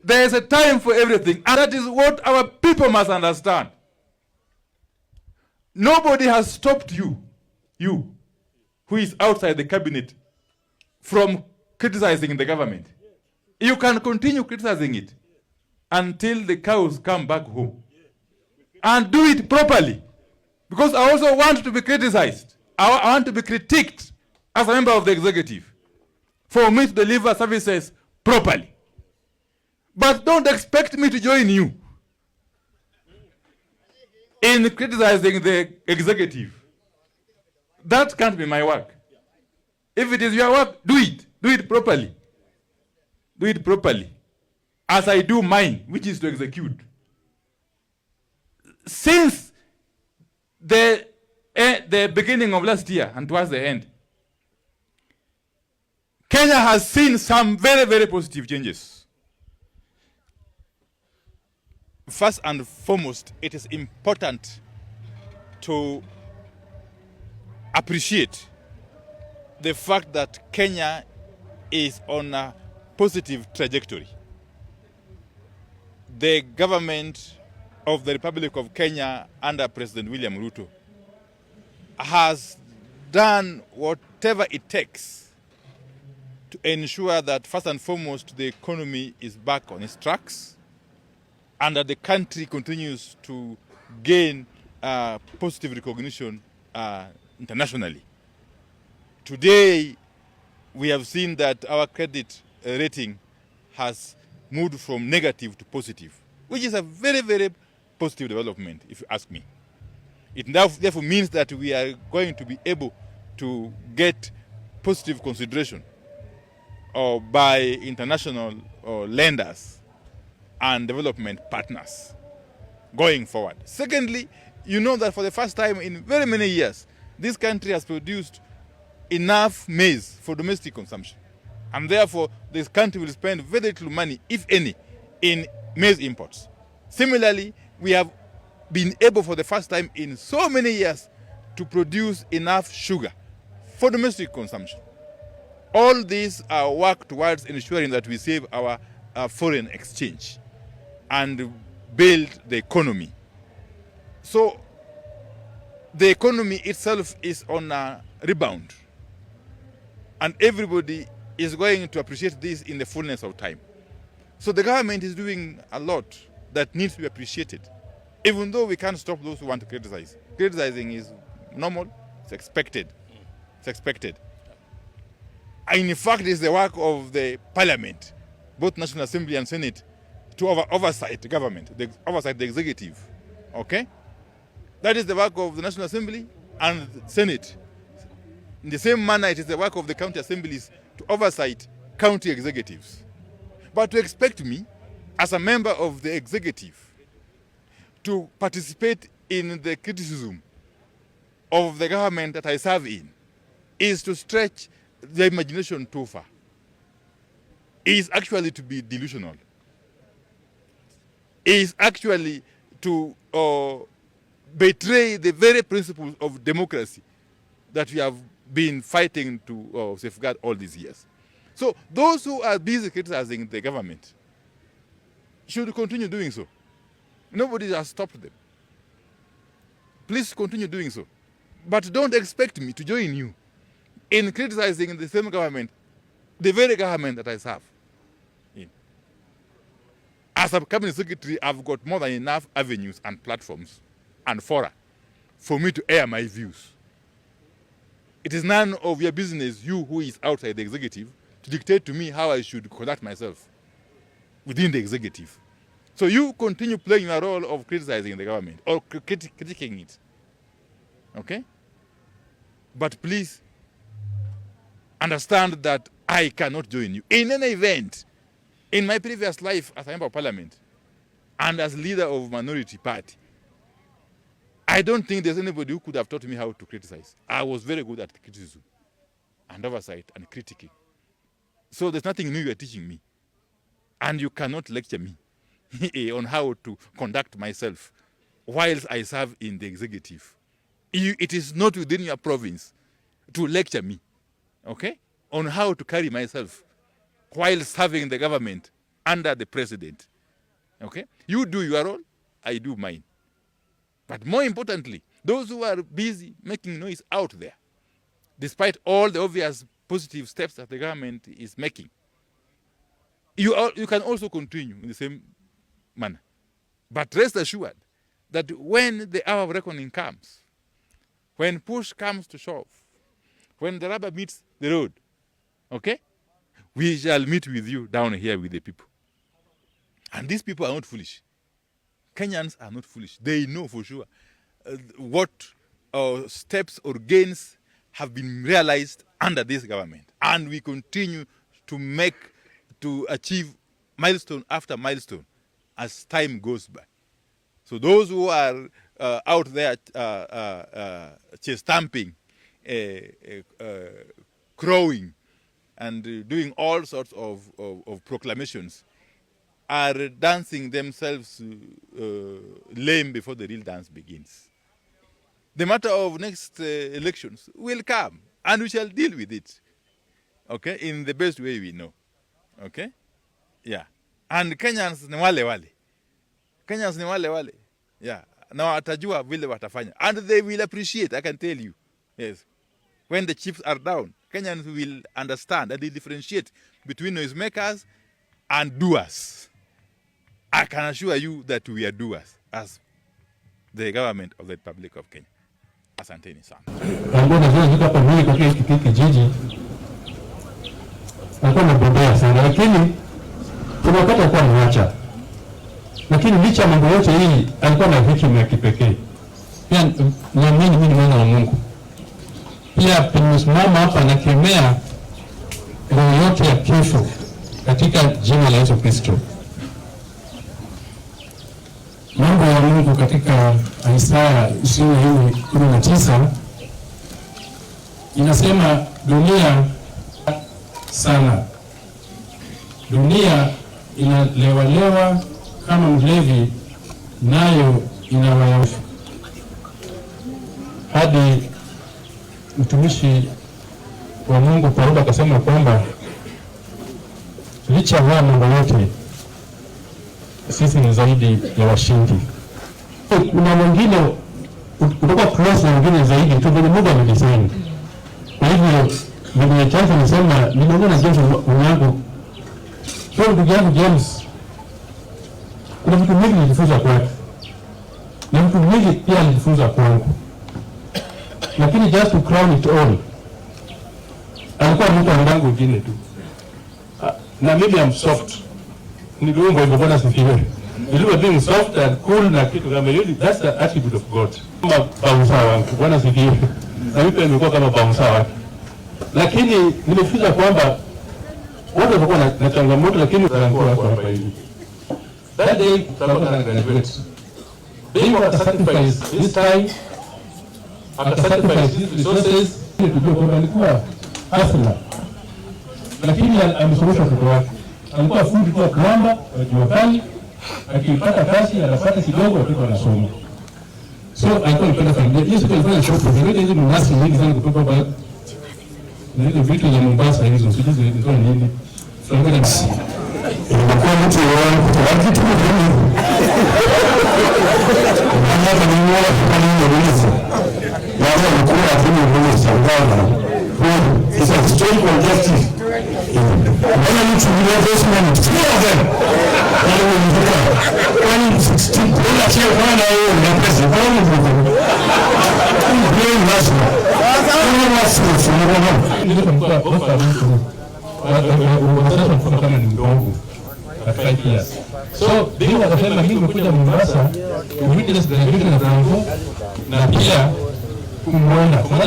There is a time for everything, and that is what our people must understand. Nobody has stopped you who is outside the cabinet, from criticizing the government. You can continue criticizing it until the cows come back home. And do it properly. Because I also want to be criticized. I want to be critiqued as a member of the executive for me to deliver services properly. But don't expect me to join you in criticizing the executive. That can't be my work. If it is your work, do it. Do it properly. Do it properly. As I do mine, which is to execute. Since the beginning of last year and towards the end, Kenya has seen some very, very positive changes. First and foremost, it is important to appreciate the fact that Kenya is on a positive trajectory. The government of the Republic of Kenya under President William Ruto has done whatever it takes to ensure that first and foremost the economy is back on its tracks and that the country continues to gain positive recognition internationally. Today, we have seen that our credit rating has moved from negative to positive, which is a very, very positive development, if you ask me. It now therefore means that we are going to be able to get positive consideration by international lenders and development partners going forward. Secondly, you know that for the first time in very many years, this country has produced enough maize for domestic consumption. And therefore, this country will spend very little money, if any, in maize imports. Similarly, we have been able for the first time in so many years to produce enough sugar for domestic consumption. All these are work towards ensuring that we save our foreign exchange and build the economy. So the economy itself is on a rebound. And everybody is going to appreciate this in the fullness of time. So the government is doing a lot that needs to be appreciated, even though we can't stop those who want to criticize. Criticizing is normal, it's expected. It's expected. And in fact, it's the work of the parliament, both National Assembly and Senate, to oversight the government, oversight the executive. Okay? That is the work of the National Assembly and the Senate. In the same manner, it is the work of the county assemblies to oversight county executives. But to expect me, as a member of the executive, to participate in the criticism of the government that I serve in is to stretch the imagination too far. It is actually to be delusional. It is actually to betray the very principles of democracy that we have been fighting to safeguard all these years. So those who are busy criticizing the government should continue doing so. Nobody has stopped them. Please continue doing so. But don't expect me to join you in criticizing the same government, the very government that I serve in. As a cabinet secretary, I've got more than enough avenues and platforms and fora for me to air my views. It is none of your business, you who is outside the executive, to dictate to me how I should conduct myself within the executive. So you continue playing your role of criticizing the government or critiquing it. Okay? But please understand that I cannot join you. In any event, in my previous life as a member of parliament and as leader of minority party, I don't think there's anybody who could have taught me how to criticize. I was very good at criticism and oversight and critiquing. So there's nothing new you're teaching me. And you cannot lecture me on how to conduct myself whilst I serve in the executive. It is not within your province to lecture me, okay, on how to carry myself while serving the government under the president. Okay? You do your role, I do mine. But more importantly, those who are busy making noise out there, despite all the obvious positive steps that the government is making, you can also continue in the same manner. But rest assured that when the hour of reckoning comes, when push comes to shove, when the rubber meets the road, okay, we shall meet with you down here with the people. And these people are not foolish. Kenyans are not foolish. They know for sure what steps or gains have been realized under this government. And we continue to achieve milestone after milestone as time goes by. So those who are out there stamping, crowing, and doing all sorts of proclamations are dancing themselves lame before the real dance begins. The matter of next elections will come, and we shall deal with it, okay, in the best way we know, okay? Yeah. And Kenyans ni wale wale. Kenyans ni wale wale. Yeah. Na watajua vile watafanya. And they will appreciate, I can tell you. Yes. When the chips are down, Kenyans will understand and they differentiate between noisemakers and doers. I can assure you that we are doers as the government of the Republic of Kenya. Asanteni sana. Tunapata kwa mwacha. Lakini licha mambo yote hii alikuwa na hekima ya kipekee. Pia naamini mimi ni mwana wa Mungu. Pia tumesimama hapa na kemea roho yote ya kifo katika jina la Yesu Kristo. Mambo ya Mungu katika Isaya 20:19 inasema dunia sana. Dunia inalewalewa kama mlevi, nayo inawayawusha. Hadi mtumishi wa Mungu Paulo akasema kwamba licha ya mambo yote sisi ni zaidi ya washindi. Kuna wengine kutoka close na wengine zaidi tu vile Mungu amedesign. Kwa hivyo mwenye chanzo nasema nimeona James wangu. Kwa ndugu yangu James, kuna vitu vingi nilijifunza kwake. Na vitu vingi pia nilijifunza kwangu. Lakini just to crown it all, alikuwa mtu andangu wengine tu. Na mimi am soft. Niliomba hivyo Bwana sifiwe. Niliomba being soft and cool na kitu kama hiyo. That's the attribute of God. Kama bouncer wangu Bwana sifiwe. Na mimi nimekuwa kama bouncer wake. Lakini nimefikiria kwamba wote walikuwa na changamoto, lakini walikuwa hapa hivi. That day tutakuwa na graduate. They were sacrifice this time. After sacrifice these resources, tujue kwamba alikuwa hustler. Lakini amesomesha mtoto wake. Alikuwa fundi kwa kwamba jua kali, akipata kazi anapata kidogo watoto wanasoma. So alikuwa anapenda familia. Yesu alifanya shopping. Ndio hizo mnasi nyingi sana kutoka hapa. Na hizo vitu vya Mombasa hizo sijui zilikuwa nini. Tunakwenda msi. Ilikuwa mtu wangu kutoka kitu kingine. Hata ni wao kama hizo. Wao walikuwa kama vile sangana. It's a straight objective. When I need to be this moment, three of them. When you still pull that here, one hour, and press the volume of them. Playing national. Only national from the home. You can put both of them. So, they were the family who put them in Mombasa to witness the graduation of Ruto. Na pia kumwona kwa